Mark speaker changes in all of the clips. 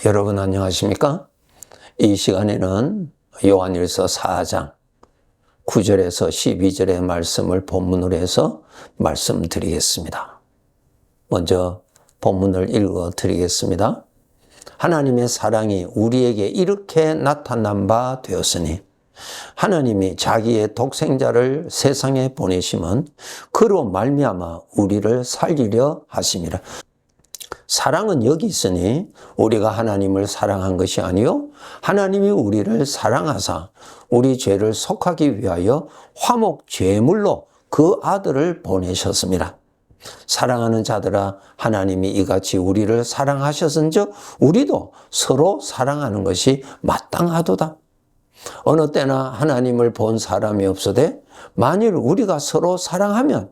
Speaker 1: 여러분 안녕하십니까? 이 시간에는 요한일서 4장 9절에서 12절의 말씀을 본문으로 해서 말씀드리겠습니다. 먼저 본문을 읽어 드리겠습니다. 하나님의 사랑이 우리에게 이렇게 나타난 바 되었으니 하나님이 자기의 독생자를 세상에 보내심은 그로 말미암아 우리를 살리려 하심이라. 사랑은 여기 있으니 우리가 하나님을 사랑한 것이 아니요 하나님이 우리를 사랑하사 우리 죄를 속하기 위하여 화목 제물로 그 아들을 보내셨습니다. 사랑하는 자들아, 하나님이 이같이 우리를 사랑하셨은즉 우리도 서로 사랑하는 것이 마땅하도다. 어느 때나 하나님을 본 사람이 없어되 만일 우리가 서로 사랑하면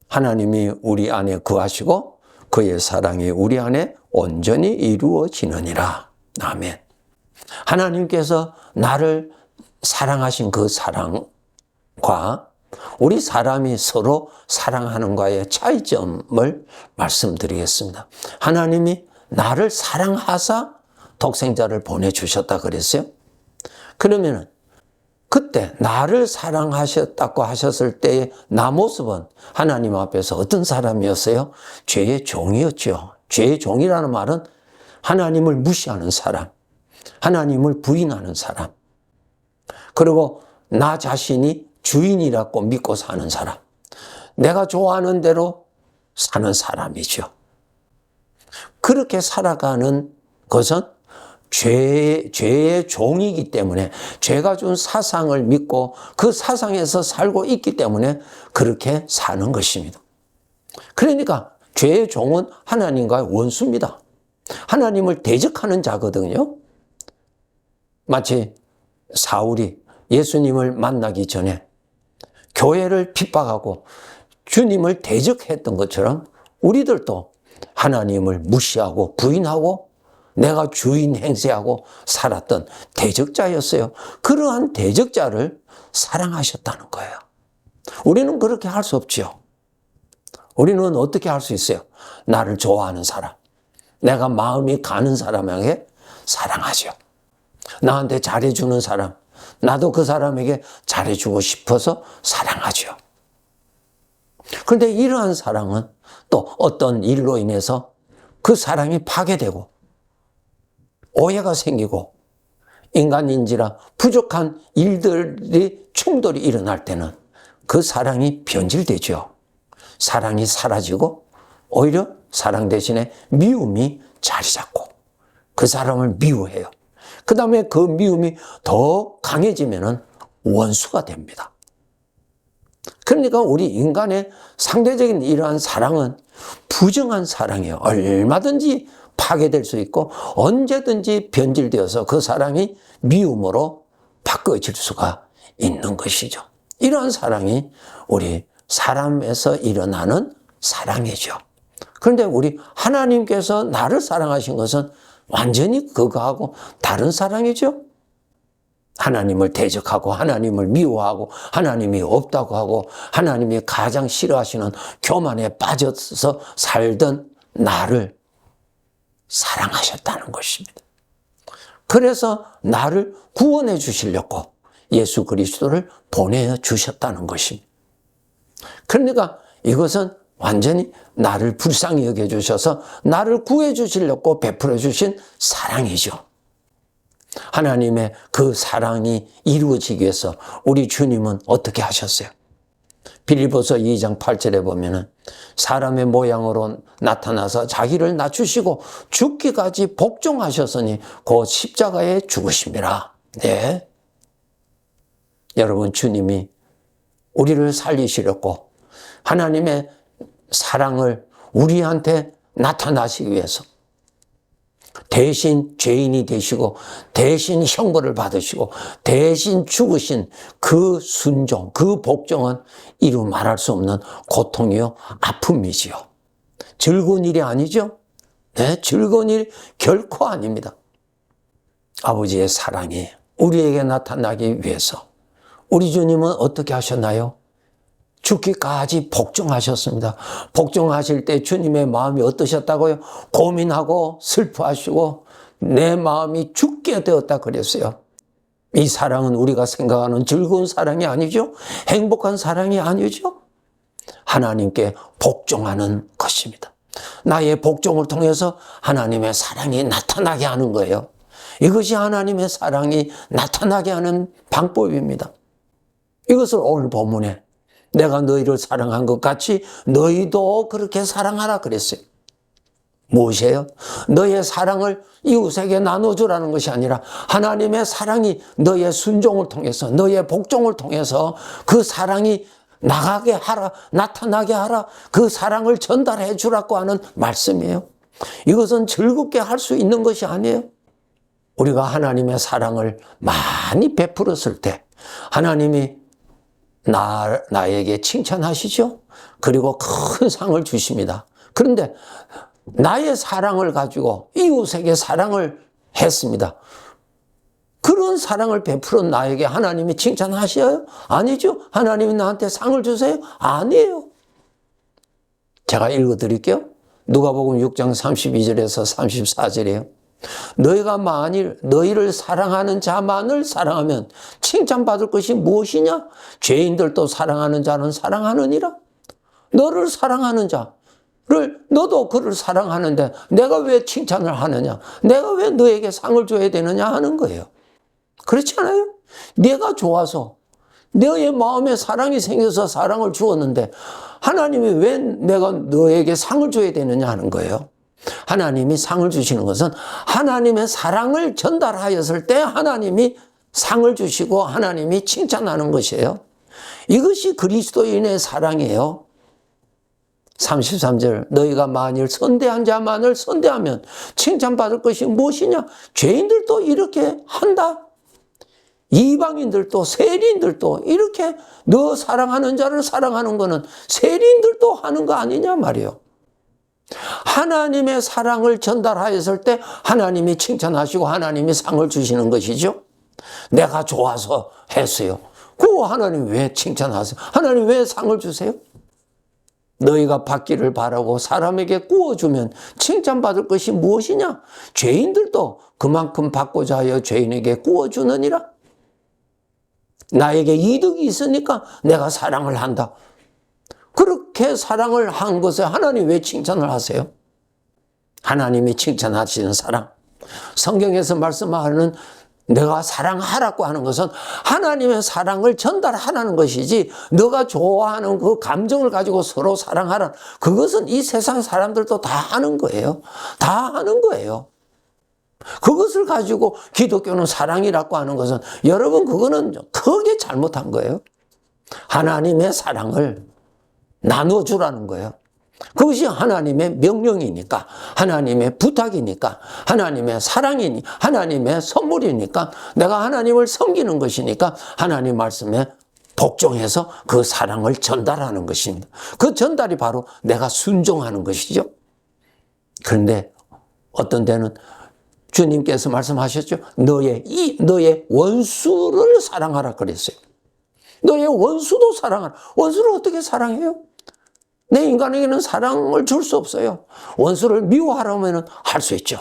Speaker 1: 하나님이 우리 안에 거하시고 그의 사랑이 우리 안에 온전히 이루어지느니라. 아멘. 하나님께서 나를 사랑하신 그 사랑과 우리 사람이 서로 사랑하는 것의 차이점을 말씀드리겠습니다. 하나님이 나를 사랑하사 독생자를 보내주셨다 그랬어요. 그러면 그때 나를 사랑하셨다고 하셨을 때의 나 모습은 하나님 앞에서 어떤 사람이었어요? 죄의 종이었죠. 죄의 종이라는 말은 하나님을 무시하는 사람, 하나님을 부인하는 사람, 그리고 나 자신이 주인이라고 믿고 사는 사람, 내가 좋아하는 대로 사는 사람이죠. 그렇게 살아가는 것은 죄의 종이기 때문에 죄가 준 사상을 믿고 그 사상에서 살고 있기 때문에 그렇게 사는 것입니다. 그러니까 죄의 종은 하나님과의 원수입니다. 하나님을 대적하는 자거든요. 마치 사울이 예수님을 만나기 전에 교회를 핍박하고 주님을 대적했던 것처럼 우리들도 하나님을 무시하고 부인하고 내가 주인 행세하고 살았던 대적자였어요. 그러한 대적자를 사랑하셨다는 거예요. 우리는 그렇게 할 수 없죠. 우리는 어떻게 할 수 있어요? 나를 좋아하는 사람, 내가 마음이 가는 사람에게 사랑하죠. 나한테 잘해주는 사람, 나도 그 사람에게 잘해주고 싶어서 사랑하죠. 그런데 이러한 사랑은 또 어떤 일로 인해서 그 사랑이 파괴되고 오해가 생기고 인간인지라 부족한 일들이 충돌이 일어날 때는 그 사랑이 변질되죠. 사랑이 사라지고 오히려 사랑 대신에 미움이 자리 잡고 그 사람을 미워해요. 그 다음에 그 미움이 더 강해지면은 원수가 됩니다. 그러니까 우리 인간의 상대적인 이러한 사랑은 부정한 사랑이에요. 얼마든지 파괴될 수 있고 언제든지 변질되어서 그 사랑이 미움으로 바꿔질 수가 있는 것이죠. 이러한 사랑이 우리 사람에서 일어나는 사랑이죠. 그런데 우리 하나님께서 나를 사랑하신 것은 완전히 그거하고 다른 사랑이죠. 하나님을 대적하고 하나님을 미워하고 하나님이 없다고 하고 하나님이 가장 싫어하시는 교만에 빠져서 살던 나를 사랑하셨다는 것입니다. 그래서 나를 구원해 주시려고 예수 그리스도를 보내주셨다는 것입니다. 그러니까 이것은 완전히 나를 불쌍히 여겨주셔서 나를 구해 주시려고 베풀어 주신 사랑이죠. 하나님의 그 사랑이 이루어지기 위해서 우리 주님은 어떻게 하셨어요? 빌립보서 2장 8절에 보면은 사람의 모양으로 나타나서 자기를 낮추시고 죽기까지 복종하셨으니 곧 십자가에 죽으심이라. 네. 여러분, 주님이 우리를 살리시려고 하나님의 사랑을 우리한테 나타나시기 위해서 대신 죄인이 되시고 대신 형벌을 받으시고 대신 죽으신 그 순종, 그 복종은 이루 말할 수 없는 고통이요 아픔이지요. 즐거운 일이 아니죠. 네, 즐거운 일 결코 아닙니다. 아버지의 사랑이 우리에게 나타나기 위해서 우리 주님은 어떻게 하셨나요? 죽기까지 복종하셨습니다. 복종하실 때 주님의 마음이 어떠셨다고요? 고민하고 슬퍼하시고 내 마음이 죽게 되었다 그랬어요. 이 사랑은 우리가 생각하는 즐거운 사랑이 아니죠. 행복한 사랑이 아니죠. 하나님께 복종하는 것입니다. 나의 복종을 통해서 하나님의 사랑이 나타나게 하는 거예요. 이것이 하나님의 사랑이 나타나게 하는 방법입니다. 이것을 오늘 본문에 내가 너희를 사랑한 것 같이 너희도 그렇게 사랑하라 그랬어요. 무엇이에요? 너의 사랑을 이웃에게 나눠주라는 것이 아니라 하나님의 사랑이 너의 순종을 통해서 너의 복종을 통해서 그 사랑이 나가게 하라, 나타나게 하라, 그 사랑을 전달해 주라고 하는 말씀이에요. 이것은 즐겁게 할 수 있는 것이 아니에요. 우리가 하나님의 사랑을 많이 베풀었을 때 하나님이 나에게 칭찬하시죠. 그리고 큰 상을 주십니다. 그런데 나의 사랑을 가지고 이웃에게 사랑을 했습니다. 그런 사랑을 베풀은 나에게 하나님이 칭찬하셔요? 아니죠. 하나님이 나한테 상을 주세요? 아니에요. 제가 읽어드릴게요. 누가복음 6장 32절에서 34절이에요. 너희가 만일 너희를 사랑하는 자만을 사랑하면 칭찬받을 것이 무엇이냐? 죄인들도 사랑하는 자는 사랑하느니라. 너를 사랑하는 자를 너도 그를 사랑하는데 내가 왜 칭찬을 하느냐? 내가 왜 너에게 상을 줘야 되느냐 하는 거예요. 그렇지 않아요? 내가 좋아서 너의 마음에 사랑이 생겨서 사랑을 주었는데 하나님이 왜 내가 너에게 상을 줘야 되느냐 하는 거예요. 하나님이 상을 주시는 것은 하나님의 사랑을 전달하였을 때 하나님이 상을 주시고 하나님이 칭찬하는 것이에요. 이것이 그리스도인의 사랑이에요. 33절 너희가 만일 선대한 자만을 선대하면 칭찬받을 것이 무엇이냐? 죄인들도 이렇게 한다. 이방인들도 세리인들도 이렇게 너 사랑하는 자를 사랑하는 거는 세리인들도 하는 거 아니냐 말이에요. 하나님의 사랑을 전달하였을 때 하나님이 칭찬하시고 하나님이 상을 주시는 것이죠. 내가 좋아서 했어요. 그 하나님 왜 칭찬하세요? 하나님 왜 상을 주세요? 너희가 받기를 바라고 사람에게 구워주면 칭찬받을 것이 무엇이냐? 죄인들도 그만큼 받고자 하여 죄인에게 구워주느니라. 나에게 이득이 있으니까 내가 사랑을 한다. 그렇게 사랑을 한 것에 하나님 왜 칭찬을 하세요? 하나님이 칭찬하시는 사랑. 성경에서 말씀하는 내가 사랑하라고 하는 것은 하나님의 사랑을 전달하라는 것이지 너가 좋아하는 그 감정을 가지고 서로 사랑하라. 그것은 이 세상 사람들도 다 하는 거예요. 다 하는 거예요. 그것을 가지고 기독교는 사랑이라고 하는 것은 여러분 그거는 크게 잘못한 거예요. 하나님의 사랑을 나눠주라는 거예요. 그것이 하나님의 명령이니까 하나님의 부탁이니까 하나님의 사랑이니 하나님의 선물이니까 내가 하나님을 섬기는 것이니까 하나님 말씀에 복종해서 그 사랑을 전달하는 것입니다. 그 전달이 바로 내가 순종하는 것이죠. 그런데 어떤 데는 주님께서 말씀하셨죠. 너의 원수를 사랑하라 그랬어요. 너의 원수도 사랑하라. 원수를 어떻게 사랑해요? 내 인간에게는 사랑을 줄 수 없어요. 원수를 미워하려면 할 수 있죠.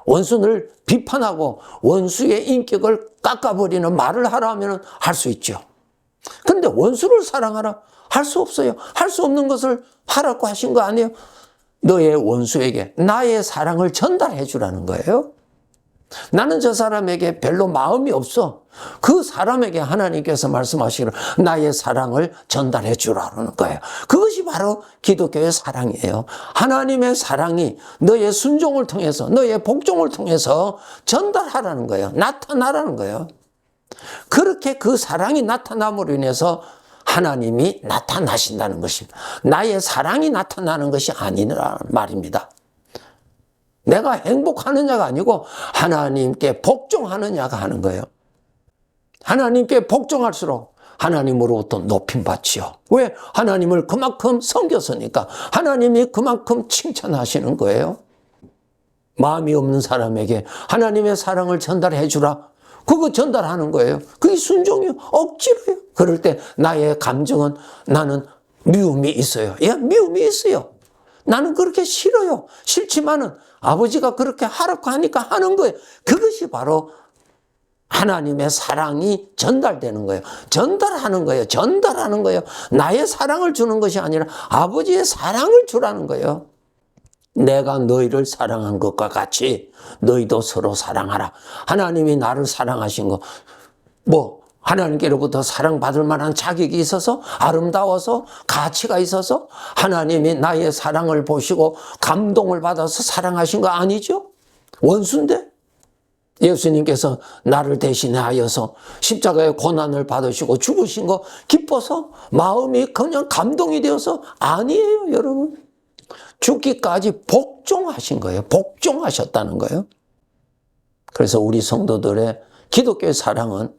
Speaker 1: 원수를 비판하고 원수의 인격을 깎아버리는 말을 하라면 할 수 있죠. 그런데 원수를 사랑하라? 할 수 없어요. 할 수 없는 것을 하라고 하신 거 아니에요? 너의 원수에게 나의 사랑을 전달해 주라는 거예요. 나는 저 사람에게 별로 마음이 없어. 그 사람에게 하나님께서 말씀하시기를 나의 사랑을 전달해 주라는 거예요. 그것이 바로 기독교의 사랑이에요. 하나님의 사랑이 너의 순종을 통해서 너의 복종을 통해서 전달하라는 거예요. 나타나라는 거예요. 그렇게 그 사랑이 나타남으로 인해서 하나님이 나타나신다는 것입니다. 나의 사랑이 나타나는 것이 아니라는 말입니다. 내가 행복하느냐가 아니고 하나님께 복종하느냐가 하는 거예요. 하나님께 복종할수록 하나님으로부터 높임받지요. 왜? 하나님을 그만큼 섬겼으니까 하나님이 그만큼 칭찬하시는 거예요. 마음이 없는 사람에게 하나님의 사랑을 전달해 주라. 그거 전달하는 거예요. 그게 순종이요. 억지로요. 그럴 때 나의 감정은 나는 미움이 있어요. 예, 미움이 있어요. 나는 그렇게 싫어요. 싫지만은 아버지가 그렇게 하라고 하니까 하는 거예요. 그것이 바로 하나님의 사랑이 전달되는 거예요. 전달하는 거예요. 전달하는 거예요. 나의 사랑을 주는 것이 아니라 아버지의 사랑을 주라는 거예요. 내가 너희를 사랑한 것과 같이 너희도 서로 사랑하라. 하나님이 나를 사랑하신 거, 하나님께로부터 사랑받을 만한 자격이 있어서, 아름다워서, 가치가 있어서 하나님이 나의 사랑을 보시고 감동을 받아서 사랑하신 거 아니죠? 원수인데? 예수님께서 나를 대신하여서 십자가의 고난을 받으시고 죽으신 거 기뻐서 마음이 그냥 감동이 되어서 아니에요, 여러분. 죽기까지 복종하신 거예요. 복종하셨다는 거예요. 그래서 우리 성도들의 기독교의 사랑은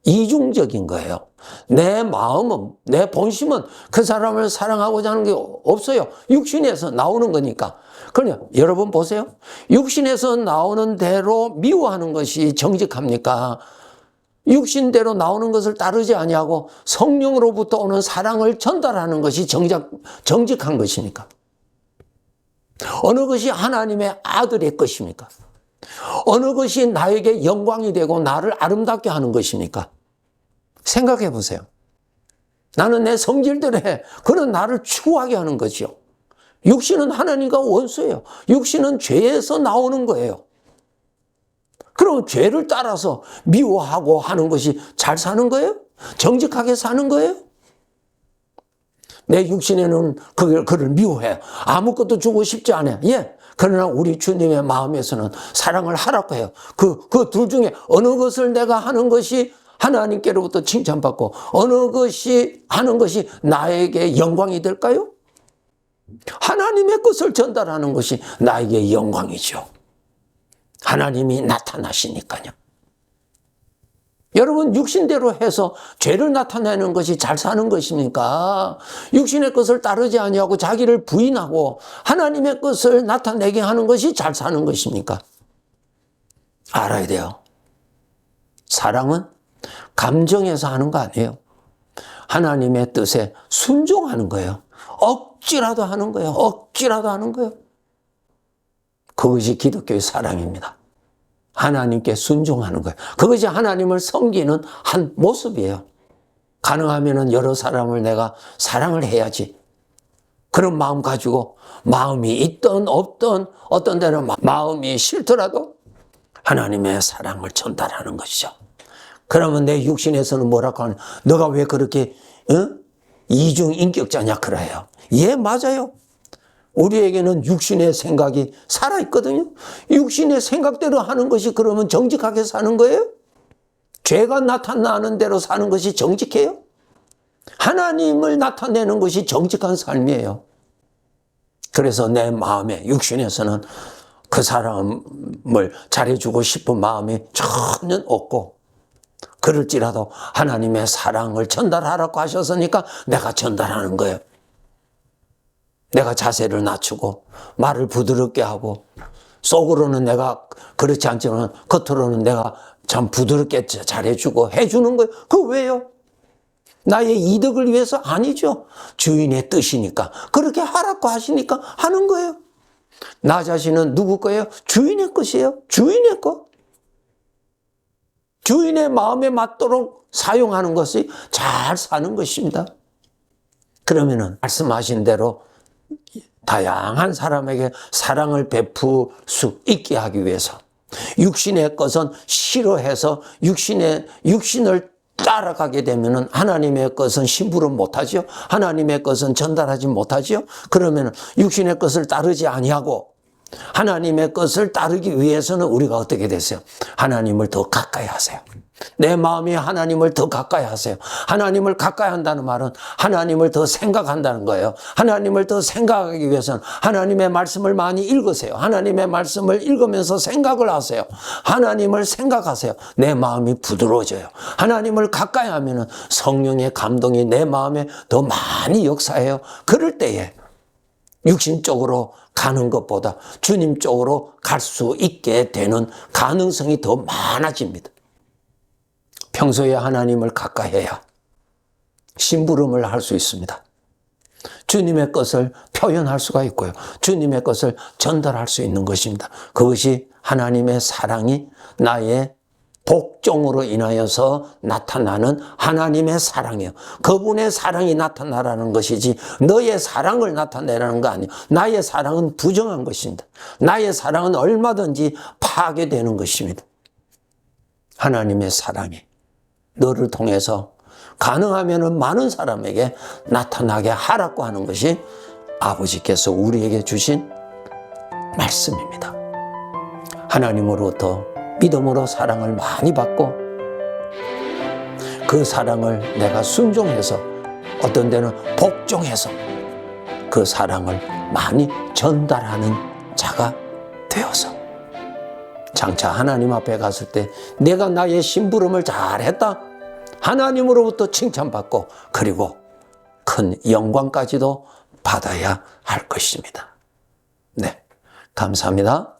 Speaker 1: 이중적인 거예요. 내 마음은, 내 본심은 그 사람을 사랑하고자 하는 게 없어요. 육신에서 나오는 거니까. 그러냐, 여러분 보세요. 육신에서 나오는 대로 미워하는 것이 정직합니까? 육신대로 나오는 것을 따르지 아니하고 성령으로부터 오는 사랑을 전달하는 것이 정직한 것입니까? 어느 것이 하나님의 아들의 것입니까? 어느 것이 나에게 영광이 되고 나를 아름답게 하는 것입니까? 생각해 보세요. 나는 내 성질대로 해. 그는 나를 추구하게 하는 거죠. 육신은 하나님과 원수예요. 육신은 죄에서 나오는 거예요. 그럼 죄를 따라서 미워하고 하는 것이 잘 사는 거예요? 정직하게 사는 거예요? 내 육신에는 그를 미워해. 아무것도 주고 싶지 않아. 예. 그러나 우리 주님의 마음에서는 사랑을 하라고 해요. 그 둘 중에 어느 것을 내가 하는 것이 하나님께로부터 칭찬받고 어느 것이 하는 것이 나에게 영광이 될까요? 하나님의 것을 전달하는 것이 나에게 영광이죠. 하나님이 나타나시니까요. 여러분, 육신대로 해서 죄를 나타내는 것이 잘 사는 것입니까? 육신의 것을 따르지 아니하고 자기를 부인하고 하나님의 것을 나타내게 하는 것이 잘 사는 것입니까? 알아야 돼요. 사랑은 감정에서 하는 거 아니에요. 하나님의 뜻에 순종하는 거예요. 억지라도 하는 거예요. 억지라도 하는 거예요. 그것이 기독교의 사랑입니다. 하나님께 순종하는 거예요. 그것이 하나님을 섬기는 한 모습이에요. 가능하면 여러 사람을 내가 사랑을 해야지. 그런 마음 가지고 마음이 있든 없든 어떤 데는 마음이 싫더라도 하나님의 사랑을 전달하는 것이죠. 그러면 내 육신에서는 뭐라고 하냐. 너가 왜 그렇게 이중인격자냐 그래요. 예, 맞아요. 우리에게는 육신의 생각이 살아있거든요. 육신의 생각대로 하는 것이 그러면 정직하게 사는 거예요? 죄가 나타나는 대로 사는 것이 정직해요? 하나님을 나타내는 것이 정직한 삶이에요. 그래서 내 마음에 육신에서는 그 사람을 잘해주고 싶은 마음이 전혀 없고 그럴지라도 하나님의 사랑을 전달하라고 하셨으니까 내가 전달하는 거예요. 내가 자세를 낮추고 말을 부드럽게 하고 속으로는 내가 그렇지 않지만 겉으로는 내가 참 부드럽게 잘해주고 해주는 거예요. 그거 왜요? 나의 이득을 위해서 아니죠. 주인의 뜻이니까. 그렇게 하라고 하시니까 하는 거예요. 나 자신은 누구 거예요? 주인의 것이에요. 주인의 것. 주인의 마음에 맞도록 사용하는 것이 잘 사는 것입니다. 그러면은 말씀하신 대로 다양한 사람에게 사랑을 베풀 수 있게 하기 위해서 육신의 것은 싫어해서 육신을 따라가게 되면은 하나님의 것은 심부름 못하죠. 하나님의 것은 전달하지 못하죠. 그러면 육신의 것을 따르지 아니하고 하나님의 것을 따르기 위해서는 우리가 어떻게 되세요? 하나님을 더 가까이 하세요. 내 마음이 하나님을 더 가까이 하세요. 하나님을 가까이 한다는 말은 하나님을 더 생각한다는 거예요. 하나님을 더 생각하기 위해서는 하나님의 말씀을 많이 읽으세요. 하나님의 말씀을 읽으면서 생각을 하세요. 하나님을 생각하세요. 내 마음이 부드러워져요. 하나님을 가까이 하면은 성령의 감동이 내 마음에 더 많이 역사해요. 그럴 때에 육신 쪽으로 가는 것보다 주님 쪽으로 갈 수 있게 되는 가능성이 더 많아집니다. 평소에 하나님을 가까이해야 심부름을 할 수 있습니다. 주님의 것을 표현할 수가 있고요. 주님의 것을 전달할 수 있는 것입니다. 그것이 하나님의 사랑이 나의 복종으로 인하여서 나타나는 하나님의 사랑이에요. 그분의 사랑이 나타나라는 것이지 너의 사랑을 나타내라는 거 아니에요. 나의 사랑은 부정한 것입니다. 나의 사랑은 얼마든지 파괴되는 것입니다. 하나님의 사랑이 너를 통해서 가능하면 많은 사람에게 나타나게 하라고 하는 것이 아버지께서 우리에게 주신 말씀입니다. 하나님으로부터 믿음으로 사랑을 많이 받고 그 사랑을 내가 순종해서 어떤 데는 복종해서 그 사랑을 많이 전달하는 자가 되어서 장차 하나님 앞에 갔을 때 내가 나의 심부름을 잘했다. 하나님으로부터 칭찬받고 그리고 큰 영광까지도 받아야 할 것입니다. 네, 감사합니다.